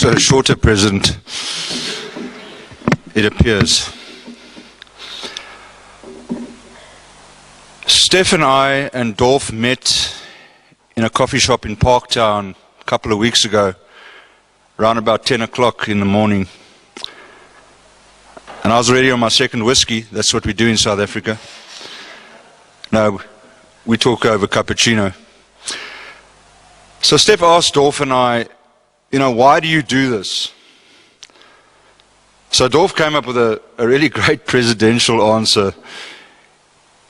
also a shorter president, it appears. Steph and I and Dolph met in a coffee shop in Parktown a couple of weeks ago, around about 10 o'clock in the morning. And I was already on my second whiskey. That's what we do in South Africa. No, we talk over cappuccino. So Steph asked Dolph and I, why do you do this? So Dolph came up with a really great presidential answer.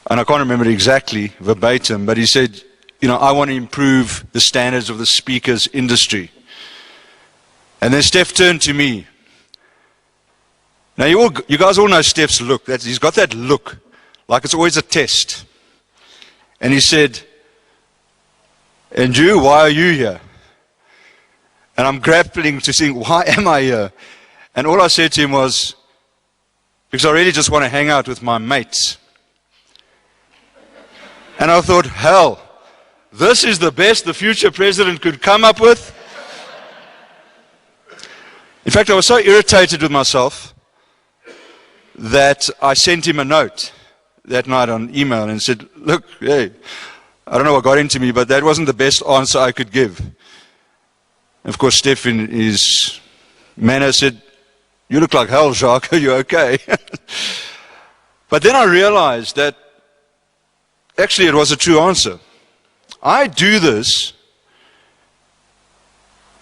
And I can't remember it exactly verbatim, but he said, I want to improve the standards of the speakers industry. And then Steph turned to me. Now you guys all know Steph's look. He's got that look, like it's always a test. And he said, "And you, why are you here?" And I'm grappling to think, why am I here? And all I said to him was, because I really just want to hang out with my mates. And I thought, hell, this is the best the future president could come up with. In fact, I was so irritated with myself that I sent him a note that night on email and said, look, hey, I don't know what got into me, but that wasn't the best answer I could give. And of course, Steph in his manner said, you look like hell, Jacques, are you okay? But then I realized that actually it was a true answer. I do this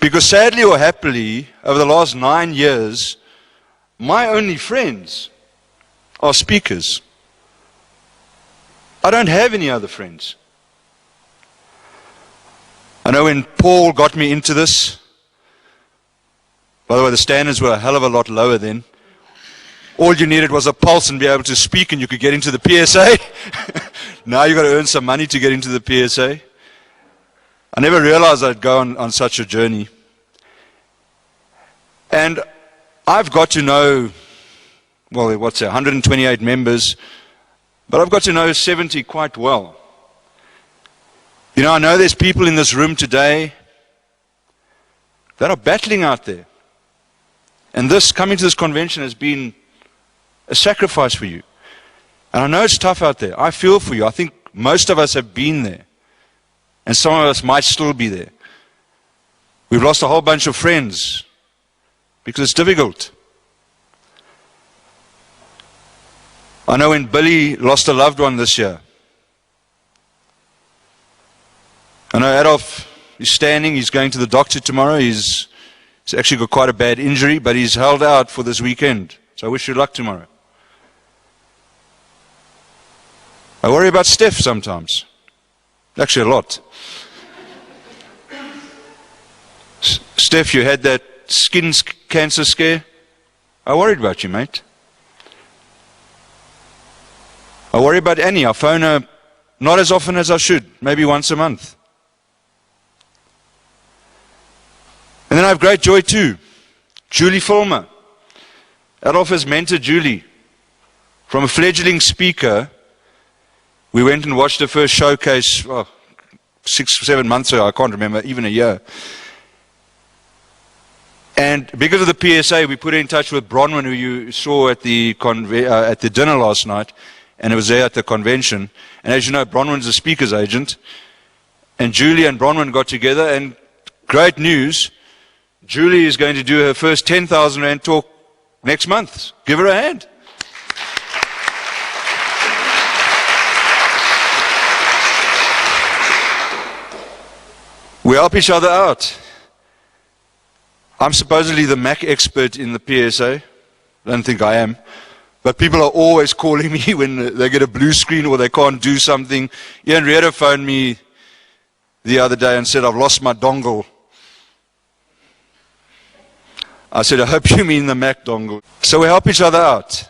because sadly or happily, over the last 9 years, my only friends are speakers. I don't have any other friends. I know when Paul got me into this, by the way, the standards were a hell of a lot lower then. All you needed was a pulse and be able to speak and you could get into the PSA. Now you've got to earn some money to get into the PSA. I never realized I'd go on such a journey. And I've got to know, 128 members, but I've got to know 70 quite well. I know there's people in this room today that are battling out there. And coming to this convention has been a sacrifice for you. And I know it's tough out there. I feel for you. I think most of us have been there. And some of us might still be there. We've lost a whole bunch of friends because it's difficult. I know when Billy lost a loved one this year. I know Adolf is standing. He's going to the doctor tomorrow. He's actually got quite a bad injury, but he's held out for this weekend. So I wish you luck tomorrow. I worry about Steph sometimes. Actually, a lot. Steph, you had that skin cancer scare. I worried about you, mate. I worry about Annie. I phone her not as often as I should, maybe once a month. And then I have great joy too. Julie Fulmer. Adolf has mentored Julie. From a fledgling speaker, we went and watched the first showcase 6 or 7 months ago, I can't remember, even a year. And because of the PSA, we put her in touch with Bronwyn, who you saw at the dinner last night, and it was there at the convention. And as you know, Bronwyn's a speaker's agent. And Julie and Bronwyn got together, and great news, Julie is going to do her first 10,000 Rand talk next month. Give her a hand. We help each other out. I'm supposedly the Mac expert in the PSA. I don't think I am. But people are always calling me when they get a blue screen or they can't do something. Ian Rieder phoned me the other day and said, I've lost my dongle. I said, I hope you mean the Mac dongle. So we help each other out.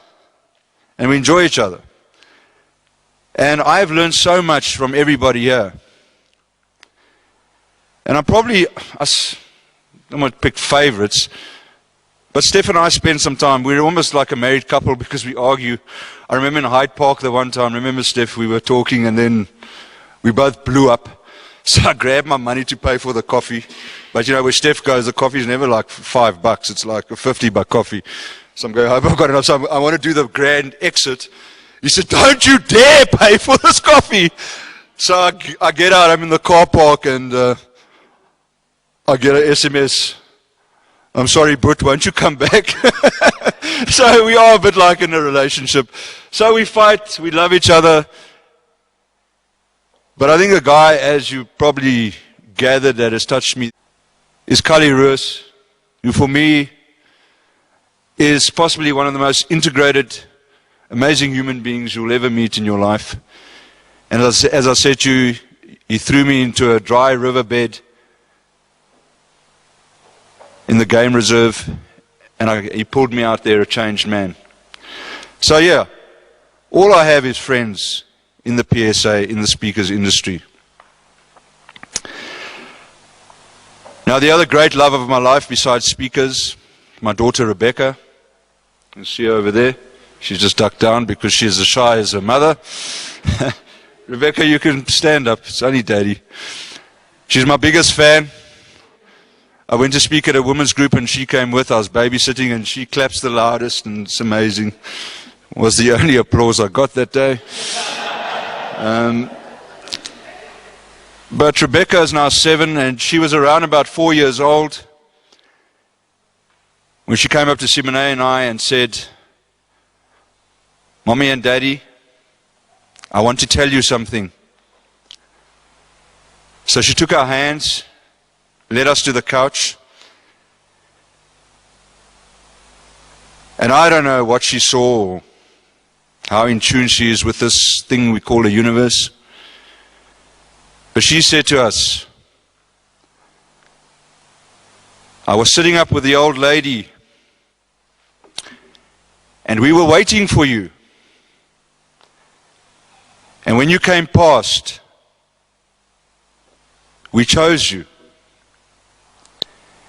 And we enjoy each other. And I've learned so much from everybody here. And I'm don't want to pick favorites, but Steph and I spend some time. We're almost like a married couple because we argue. I remember in Hyde Park the one time, remember Steph, we were talking and then we both blew up. So I grabbed my money to pay for the coffee. But you know, where Steph goes, the coffee's never like $5. It's like a $50 coffee. So I'm going, I hope I've got enough. So I want to do the grand exit. He said, don't you dare pay for this coffee. So I get out, I'm in the car park, and I get an SMS. I'm sorry, but won't you come back? So we are a bit like in a relationship. So we fight, we love each other. But I think a guy, as you probably gathered, that has touched me is Kali Roos, who for me is possibly one of the most integrated, amazing human beings you'll ever meet in your life. And as I said to you, he threw me into a dry riverbed in the game reserve, and he pulled me out there a changed man. So yeah, all I have is friends in the PSA, in the speakers industry. Now the other great love of my life besides speakers, my daughter Rebecca. You can see her over there. She's just ducked down because she's as shy as her mother. Rebecca, you can stand up. It's only Daddy. She's my biggest fan. I went to speak at a women's group and she came with. I was babysitting and she claps the loudest, and it's amazing. It was the only applause I got that day. But Rebecca is now 7, and she was around about 4 years old when she came up to Simone and I and said, Mommy and Daddy, I want to tell you something. So she took our hands, led us to the couch, and I don't know what she saw, or how in tune she is with this thing we call a universe. But she said to us, I was sitting up with the old lady, and we were waiting for you. And when you came past, we chose you.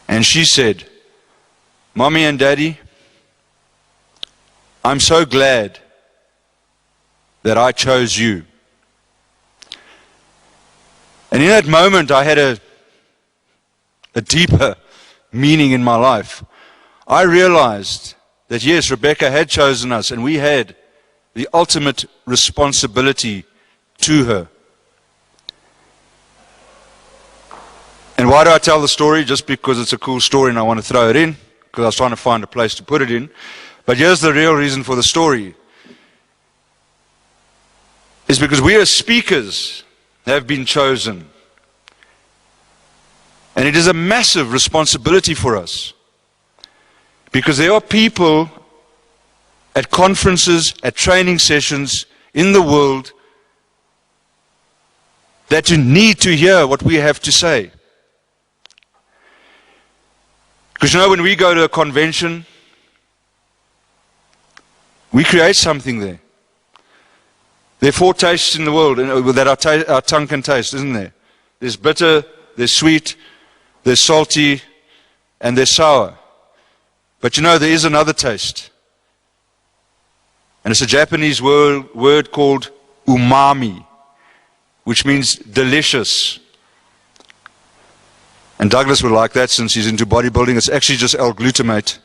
And she said, Mommy and Daddy, I'm so glad that I chose you. And in that moment, I had a deeper meaning in my life. I realized that yes, Rebecca had chosen us, and we had the ultimate responsibility to her. And why do I tell the story? Just because it's a cool story and I want to throw it in, because I was trying to find a place to put it in. But here's the real reason for the story. Is because we as speakers have been chosen. And it is a massive responsibility for us. Because there are people at conferences, at training sessions in the world that you need to hear what we have to say. Because you know, when we go to a convention, we create something there. There are 4 tastes in the world that our tongue can taste, isn't there? There's bitter, there's sweet, there's salty, and there's sour. But you know, there is another taste. And it's a Japanese word called umami, which means delicious. And Douglas would like that since he's into bodybuilding. It's actually just L-glutamate,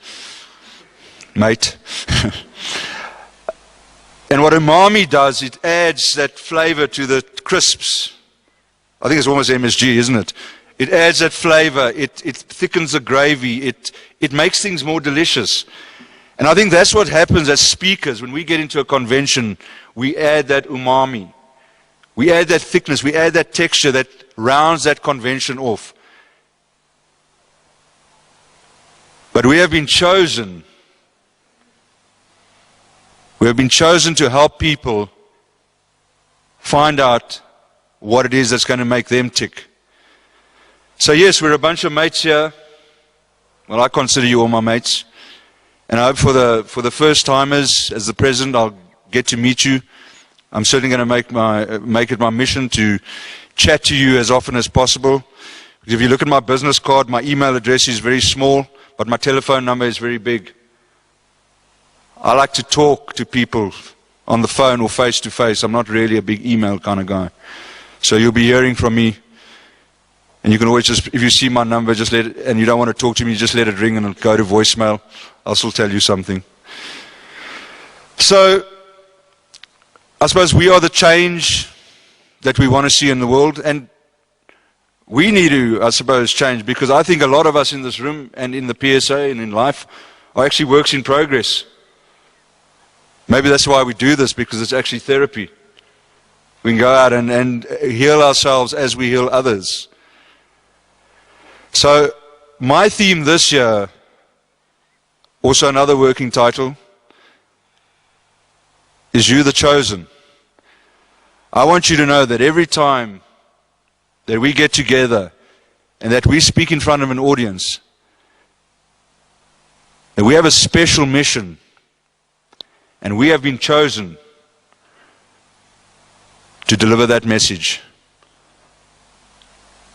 mate. And what umami does, it adds that flavor to the crisps. I think it's almost MSG, isn't it? It adds that flavor. It thickens the gravy. It makes things more delicious. And I think that's what happens as speakers. When we get into a convention, we add that umami. We add that thickness. We add that texture that rounds that convention off. But we have been chosen. We have been chosen to help people find out what it is that's going to make them tick. So yes, we're a bunch of mates here. Well, I consider you all my mates. And I hope for the first timers, as the president, I'll get to meet you. I'm certainly going to make it my mission to chat to you as often as possible. If you look at my business card, my email address is very small, but my telephone number is very big. I like to talk to people on the phone or face to face. I'm not really a big email kind of guy. So you'll be hearing from me. And you can always just, if you see my number, just let it, and you don't want to talk to me, just let it ring and it'll go to voicemail. I'll still tell you something. So, I suppose we are the change that we want to see in the world, and we need to, I suppose, change, because I think a lot of us in this room and in the PSA and in life are actually works in progress. Maybe that's why we do this, because it's actually therapy. We can go out and heal ourselves as we heal others. So, my theme this year, also another working title, is You the Chosen. I want you to know that every time that we get together and that we speak in front of an audience, that we have a special mission and we have been chosen to deliver that message.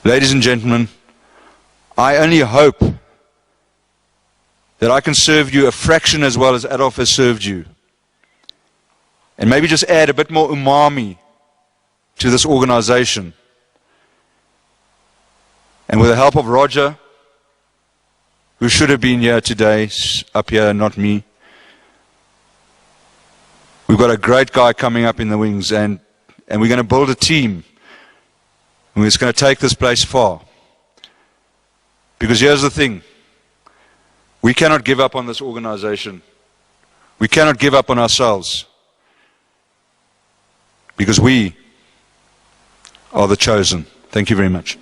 Ladies and gentlemen, I only hope that I can serve you a fraction as well as Adolf has served you. And maybe just add a bit more umami to this organization. And with the help of Roger, who should have been here today, up here, not me, we've got a great guy coming up in the wings, and we're going to build a team. And we're going to take this place far. Because here's the thing. We cannot give up on this organization. We cannot give up on ourselves. Because we are the chosen. Thank you very much.